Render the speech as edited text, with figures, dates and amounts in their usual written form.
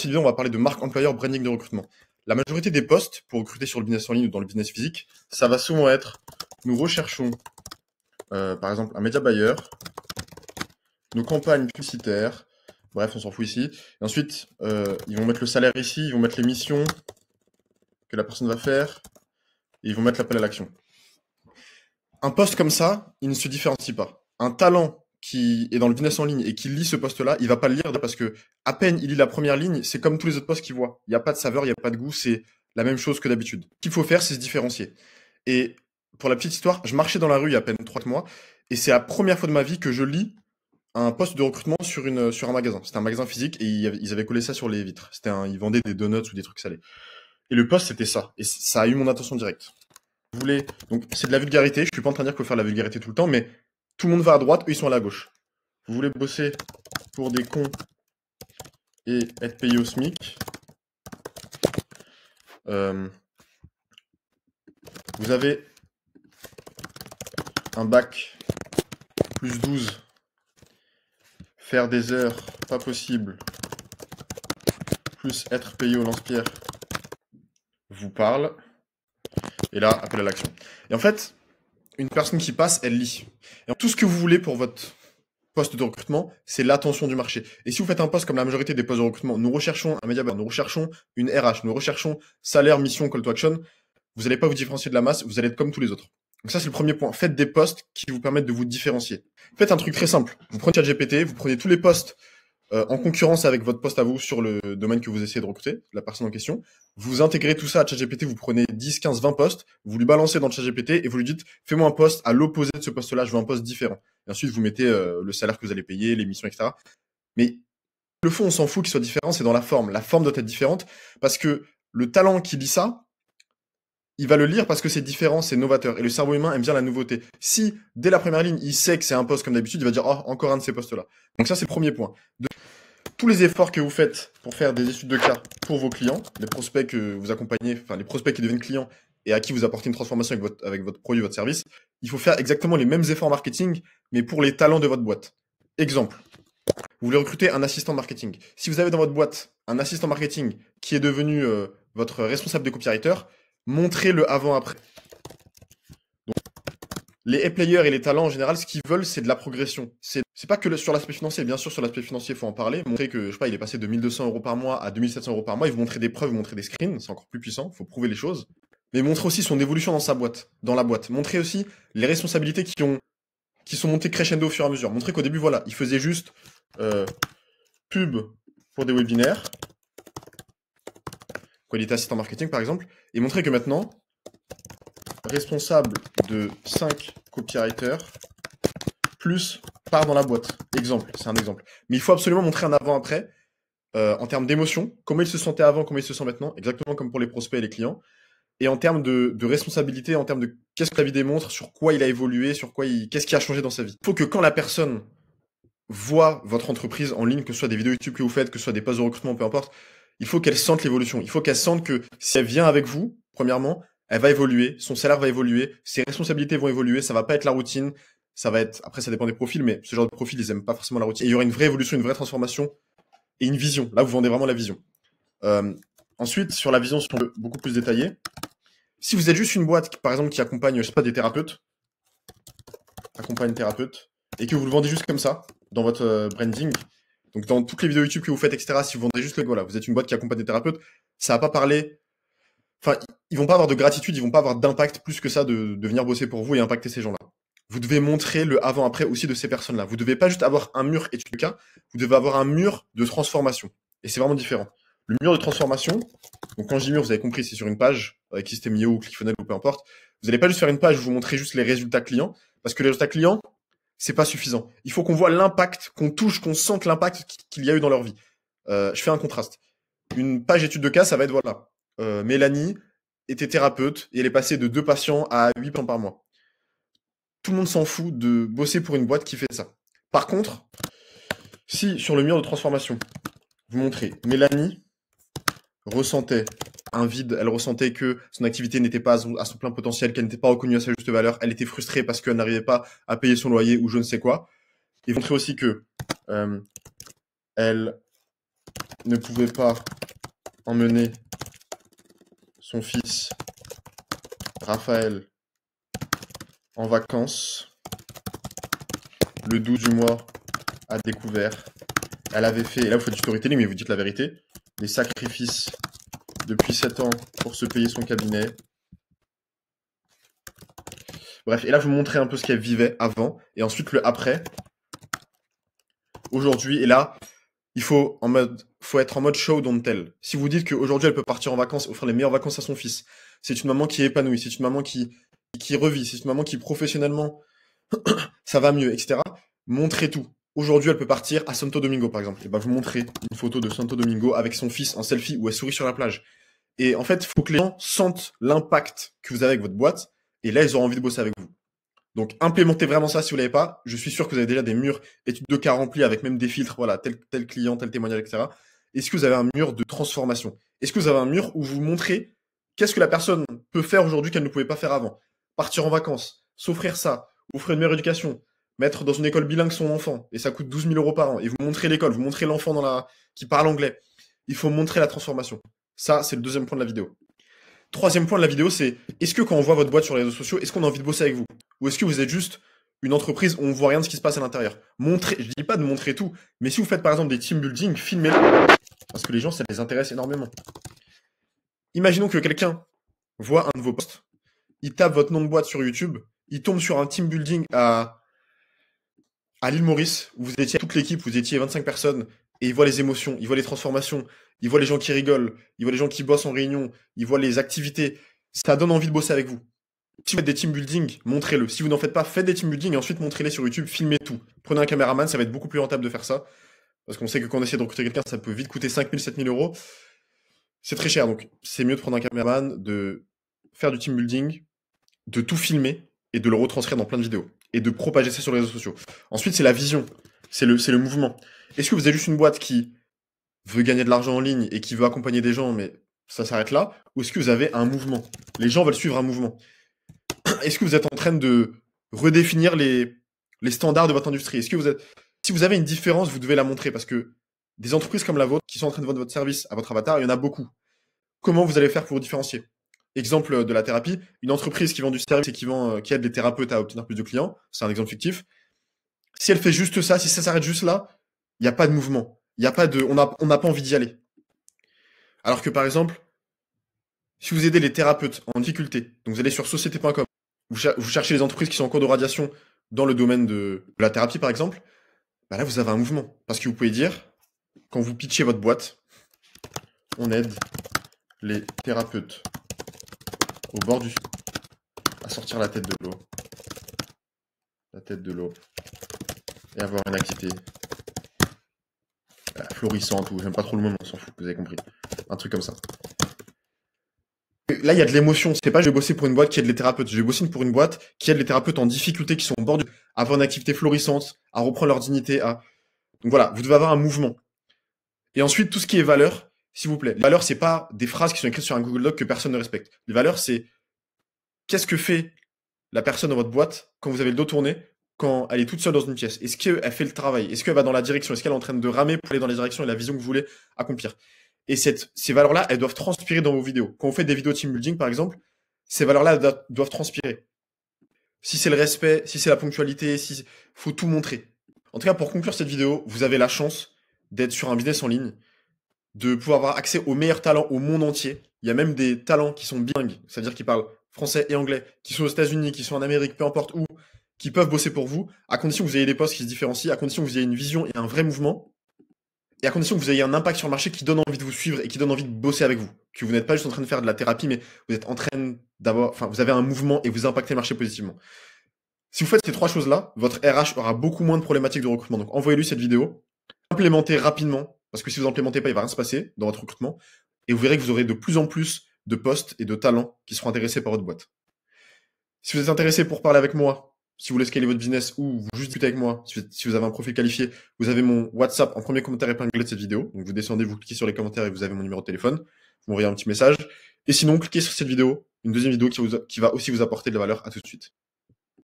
cette vidéo, on va parler de marque employeur, branding de recrutement. La majorité des postes pour recruter sur le business en ligne ou dans le business physique, ça va souvent être, nous recherchons par exemple un média buyer, nos campagnes publicitaires, bref, on s'en fout ici. Et ensuite, ils vont mettre le salaire ici, ils vont mettre les missions que la personne va faire, et ils vont mettre l'appel à l'action. Un poste comme ça, il ne se différencie pas. Un talent qui est dans le business en ligne et qui lit ce poste-là, il va pas le lire parce que à peine il lit la première ligne, c'est comme tous les autres postes qu'il voit. Il n'y a pas de saveur, il n'y a pas de goût, c'est la même chose que d'habitude. Ce qu'il faut faire, c'est se différencier. Et pour la petite histoire, je marchais dans la rue il y a à peine 3 mois, et c'est la première fois de ma vie que je lis un poste de recrutement sur un magasin. C'était un magasin physique et ils avaient collé ça sur les vitres. Ils vendaient des donuts ou des trucs salés. Et le poste, c'était ça. Et ça a eu mon attention directe. Donc c'est de la vulgarité, je suis pas en train de dire qu'il faut faire de la vulgarité tout le temps, mais tout le monde va à droite, eux ils sont à la gauche. Vous voulez bosser pour des cons et être payé au SMIC. Vous avez un bac plus 12, faire des heures pas possible, plus être payé au lance-pierre, vous parle. Et là, appel à l'action. Et en fait, une personne qui passe, elle lit. Et tout ce que vous voulez pour votre poste de recrutement, c'est l'attention du marché. Et si vous faites un poste comme la majorité des postes de recrutement, nous recherchons un média buyer, nous recherchons une RH, nous recherchons salaire, mission, call to action, vous n'allez pas vous différencier de la masse, vous allez être comme tous les autres. Donc ça, c'est le premier point. Faites des postes qui vous permettent de vous différencier. Faites un truc très simple. Vous prenez ChatGPT, vous prenez tous les postes en concurrence avec votre poste à vous sur le domaine que vous essayez de recruter, la personne en question. Vous intégrez tout ça à ChatGPT, vous prenez 10, 15, 20 postes, vous lui balancez dans ChatGPT et vous lui dites « Fais-moi un poste à l'opposé de ce poste-là, je veux un poste différent. » Et ensuite, vous mettez le salaire que vous allez payer, les missions, etc. Mais le fond, on s'en fout qu'il soit différent, c'est dans la forme. La forme doit être différente parce que le talent qui lit ça, il va le lire parce que c'est différent, c'est novateur. Et le cerveau humain aime bien la nouveauté. Si, dès la première ligne, il sait que c'est un poste comme d'habitude, il va dire « Oh, encore un de ces postes-là. » Donc ça, c'est le premier point. Tous les efforts que vous faites pour faire des études de cas pour vos clients, les prospects que vous accompagnez, enfin les prospects qui deviennent clients et à qui vous apportez une transformation avec votre produit, votre service, il faut faire exactement les mêmes efforts marketing, mais pour les talents de votre boîte. Exemple, vous voulez recruter un assistant marketing. Si vous avez dans votre boîte un assistant marketing qui est devenu votre responsable de copywriter, montrez le avant-après. Les A-players et les talents, en général, ce qu'ils veulent, c'est de la progression. C'est pas que sur l'aspect financier. Bien sûr, sur l'aspect financier, il faut en parler. Montrer que, je sais pas, il est passé de 1200 euros par mois à 2700 euros par mois. Il vous montrer des preuves, vous montrer des screens. C'est encore plus puissant. Il faut prouver les choses. Mais montrer aussi son évolution dans sa boîte, dans la boîte. Montrer aussi les responsabilités qui sont montées crescendo au fur et à mesure. Montrer qu'au début, voilà, il faisait juste pub pour des webinaires, quand il était assistant marketing, par exemple. Et montrer que maintenant, responsable de 5 copywriters, plus part dans la boîte. Exemple, c'est un exemple. Mais il faut absolument montrer un avant-après en termes d'émotion, comment il se sentait avant, comment il se sent maintenant, exactement comme pour les prospects et les clients. Et en termes de responsabilité, en termes de qu'est-ce que la vie démontre, sur quoi il a évolué, qu'est-ce qui a changé dans sa vie. Il faut que quand la personne voit votre entreprise en ligne, que ce soit des vidéos YouTube que vous faites, que ce soit des postes de recrutement, peu importe, il faut qu'elle sente l'évolution. Il faut qu'elle sente que si elle vient avec vous, premièrement, elle va évoluer, son salaire va évoluer, ses responsabilités vont évoluer, ça va pas être la routine, ça va être, après ça dépend des profils, mais ce genre de profil, ils aiment pas forcément la routine. Et il y aura une vraie évolution, une vraie transformation et une vision. Là, vous vendez vraiment la vision. Ensuite, sur la vision, sur le beaucoup plus détaillé, si vous êtes juste une boîte, par exemple, qui accompagne, je sais pas, des thérapeutes, et que vous le vendez juste comme ça, dans votre branding, donc dans toutes les vidéos YouTube que vous faites, etc., si vous vendez juste voilà, vous êtes une boîte qui accompagne des thérapeutes, ça va pas parler, enfin, ils vont pas avoir de gratitude, ils vont pas avoir d'impact plus que ça de venir bosser pour vous et impacter ces gens-là. Vous devez montrer le avant-après aussi de ces personnes-là. Vous devez pas juste avoir un mur étude de cas, vous devez avoir un mur de transformation. Et c'est vraiment différent. Le mur de transformation, donc quand je dis mur, vous avez compris, c'est sur une page, avec System.io ou ClickFunnels ou peu importe. Vous n'allez pas juste faire une page où vous montrez juste les résultats clients, parce que les résultats clients, c'est pas suffisant. Il faut qu'on voit l'impact, qu'on touche, qu'on sente l'impact qu'il y a eu dans leur vie. Je fais un contraste. Une page étude de cas, ça va être voilà. Mélanie était thérapeute et elle est passée de 2 patients à 8 patients par mois. Tout le monde s'en fout de bosser pour une boîte qui fait ça. Par contre, si sur le mur de transformation, vous montrez Mélanie ressentait un vide, elle ressentait que son activité n'était pas à son plein potentiel, qu'elle n'était pas reconnue à sa juste valeur, elle était frustrée parce qu'elle n'arrivait pas à payer son loyer ou je ne sais quoi. Et montrer aussi que elle ne pouvait pas emmener son fils Raphaël en vacances le 12 du mois a découvert. Elle avait fait, et là vous faites du storytelling mais vous dites la vérité, des sacrifices depuis 7 ans pour se payer son cabinet. Bref, et là vous montrez un peu ce qu'elle vivait avant, et ensuite le après. Aujourd'hui, et là, il faut être en mode show don't tell. Si vous dites qu'aujourd'hui elle peut partir en vacances, offrir les meilleures vacances à son fils, c'est une maman qui est épanouie, c'est une maman qui revit, c'est une maman qui professionnellement ça va mieux, etc. Montrez tout. Aujourd'hui, elle peut partir à Santo Domingo, par exemple. Et ben, vous montrez une photo de Santo Domingo avec son fils en selfie où elle sourit sur la plage. Et en fait, il faut que les gens sentent l'impact que vous avez avec votre boîte. Et là, ils auront envie de bosser avec vous. Donc, implémentez vraiment ça si vous l'avez pas. Je suis sûr que vous avez déjà des murs études de cas remplis avec même des filtres, voilà, tel client, tel témoignage, etc. Est-ce que vous avez un mur de transformation? Est-ce que vous avez un mur où vous montrez qu'est-ce que la personne peut faire aujourd'hui qu'elle ne pouvait pas faire avant? Partir en vacances, s'offrir ça, offrir une meilleure éducation, mettre dans une école bilingue son enfant, et ça coûte 12 000 euros par an, et vous montrez l'école, vous montrez l'enfant qui parle anglais. Il faut montrer la transformation. Ça, c'est le deuxième point de la vidéo. Troisième point de la vidéo, c'est est-ce que quand on voit votre boîte sur les réseaux sociaux, est-ce qu'on a envie de bosser avec vous? Ou est-ce que vous êtes juste une entreprise où on voit rien de ce qui se passe à l'intérieur? Montrez, je dis pas de montrer tout, mais si vous faites par exemple des team building, filmez-le. Parce que les gens, ça les intéresse énormément. Imaginons que quelqu'un voit un de vos posts, il tape votre nom de boîte sur YouTube, il tombe sur un team building à l'île Maurice, où vous étiez toute l'équipe, vous étiez 25 personnes, et il voit les émotions, il voit les transformations, il voit les gens qui rigolent, il voit les gens qui bossent en réunion, il voit les activités. Ça donne envie de bosser avec vous. Si vous faites des team building, montrez-le. Si vous n'en faites pas, faites des team building et ensuite montrez-les sur YouTube, filmez tout. Prenez un caméraman, ça va être beaucoup plus rentable de faire ça. Parce qu'on sait que quand on essaie de recruter quelqu'un, ça peut vite coûter 5 000, 7 000 euros. C'est très cher, donc c'est mieux de prendre un caméraman, de faire du team building, de tout filmer et de le retranscrire dans plein de vidéos. Et de propager ça sur les réseaux sociaux. Ensuite, c'est la vision. C'est le mouvement. Est-ce que vous avez juste une boîte qui veut gagner de l'argent en ligne et qui veut accompagner des gens, mais ça s'arrête là? Ou est-ce que vous avez un mouvement? Les gens veulent suivre un mouvement. Est-ce que vous êtes en train de redéfinir les standards de votre industrie? Est-ce que vous êtes... Si vous avez une différence, vous devez la montrer parce que des entreprises comme la vôtre qui sont en train de vendre votre service à votre avatar, il y en a beaucoup. Comment vous allez faire pour vous différencier? Exemple de la thérapie, une entreprise qui vend du service et qui aide les thérapeutes à obtenir plus de clients, c'est un exemple fictif. Si elle fait juste ça, si ça s'arrête juste là, il n'y a pas de mouvement. Il y a pas de, on n'a pas envie d'y aller. Alors que par exemple, si vous aidez les thérapeutes en difficulté, donc vous allez sur société.com, vous cherchez les entreprises qui sont en cours de radiation dans le domaine de la thérapie par exemple, bah là vous avez un mouvement. Parce que vous pouvez dire, quand vous pitchez votre boîte, on aide les thérapeutes au bord à sortir la tête de l'eau. La tête de l'eau. Et avoir une activité florissante, ou j'aime pas trop le mot, mais on s'en fout, vous avez compris. Un truc comme ça. Là, il y a de l'émotion. C'est pas je vais bosser pour une boîte qui aide les thérapeutes. Je vais bosser pour une boîte qui aide les thérapeutes en difficulté, qui sont au bord à avoir une activité florissante, à reprendre leur dignité, Donc voilà, vous devez avoir un mouvement. Et ensuite, tout ce qui est valeur, s'il vous plaît. Les valeurs, c'est pas des phrases qui sont écrites sur un Google Doc que personne ne respecte. Les valeurs, c'est qu'est-ce que fait la personne dans votre boîte quand vous avez le dos tourné, quand elle est toute seule dans une pièce? Est-ce qu'elle fait le travail? Est-ce qu'elle va dans la direction? Est-ce qu'elle est en train de ramer pour aller dans les directions et la vision que vous voulez accomplir? Et ces valeurs-là, elles doivent transpirer dans vos vidéos. Quand vous faites des vidéos team building, par exemple, ces valeurs-là doivent transpirer. Si c'est le respect, si c'est la ponctualité, faut tout montrer. En tout cas, pour conclure cette vidéo, vous avez la chance d'être sur un business en ligne, de pouvoir avoir accès aux meilleurs talents au monde entier. Il y a même des talents qui sont bilingues, c'est-à-dire qui parlent français et anglais, qui sont aux États-Unis, qui sont en Amérique, peu importe où, qui peuvent bosser pour vous, à condition que vous ayez des postes qui se différencient, à condition que vous ayez une vision et un vrai mouvement, et à condition que vous ayez un impact sur le marché qui donne envie de vous suivre et qui donne envie de bosser avec vous. Que vous n'êtes pas juste en train de faire de la thérapie, mais vous êtes en train vous avez un mouvement et vous impactez le marché positivement. Si vous faites ces trois choses-là, votre RH aura beaucoup moins de problématiques de recrutement. Donc envoyez-lui cette vidéo, implémentez rapidement, parce que si vous n'implémentez pas, il va rien se passer dans votre recrutement, et vous verrez que vous aurez de plus en plus de postes et de talents qui seront intéressés par votre boîte. Si vous êtes intéressé pour parler avec moi, si vous voulez scaler votre business ou vous juste discuter avec moi, si vous avez un profil qualifié, vous avez mon WhatsApp en premier commentaire épinglé de cette vidéo. Donc vous descendez, vous cliquez sur les commentaires et vous avez mon numéro de téléphone. Vous m'envoyez un petit message. Et sinon, cliquez sur cette vidéo, une deuxième vidéo qui va aussi vous apporter de la valeur. À tout de suite.